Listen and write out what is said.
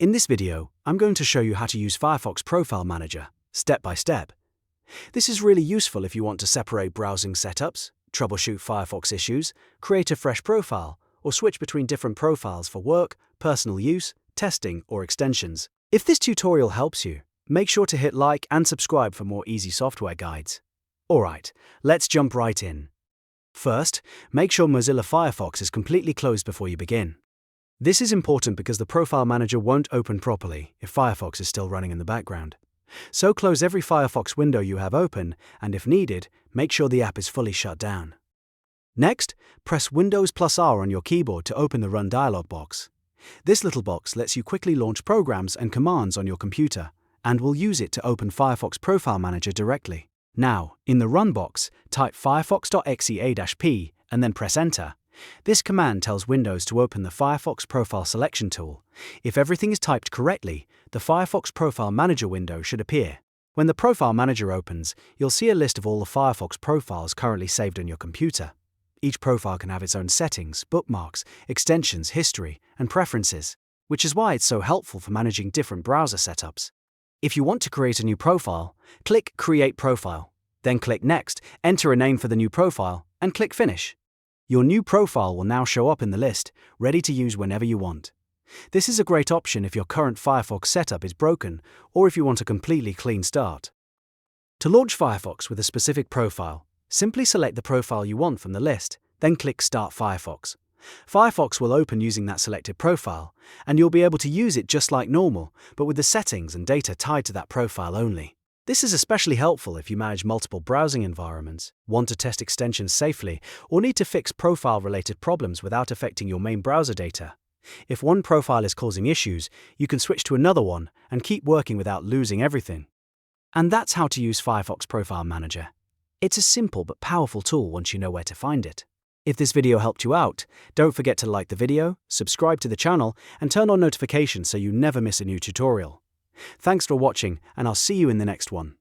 In this video, I'm going to show you how to use Firefox Profile Manager, step by step. This is really useful if you want to separate browsing setups, troubleshoot Firefox issues, create a fresh profile, or switch between different profiles for work, personal use, testing, or extensions. If this tutorial helps you, make sure to hit like and subscribe for more easy software guides. Alright, let's jump right in. First, make sure Mozilla Firefox is completely closed before you begin. This is important because the Profile Manager won't open properly if Firefox is still running in the background. So close every Firefox window you have open, and if needed, make sure the app is fully shut down. Next, press Windows+R on your keyboard to open the Run Dialog box. This little box lets you quickly launch programs and commands on your computer, and will use it to open Firefox Profile Manager directly. Now, in the Run box, type firefox.exe-p and then press Enter. This command tells Windows to open the Firefox Profile Selection tool. If everything is typed correctly, the Firefox Profile Manager window should appear. When the Profile Manager opens, you'll see a list of all the Firefox profiles currently saved on your computer. Each profile can have its own settings, bookmarks, extensions, history, and preferences, which is why it's so helpful for managing different browser setups. If you want to create a new profile, click Create Profile, then click Next, enter a name for the new profile, and click Finish. Your new profile will now show up in the list, ready to use whenever you want. This is a great option if your current Firefox setup is broken or if you want a completely clean start. To launch Firefox with a specific profile, simply select the profile you want from the list, then click Start Firefox. Firefox will open using that selected profile, and you'll be able to use it just like normal, but with the settings and data tied to that profile only. This is especially helpful if you manage multiple browsing environments, want to test extensions safely, or need to fix profile-related problems without affecting your main browser data. If one profile is causing issues, you can switch to another one and keep working without losing everything. And that's how to use Firefox Profile Manager. It's a simple but powerful tool once you know where to find it. If this video helped you out, don't forget to like the video, subscribe to the channel, and turn on notifications so you never miss a new tutorial. Thanks for watching, and I'll see you in the next one.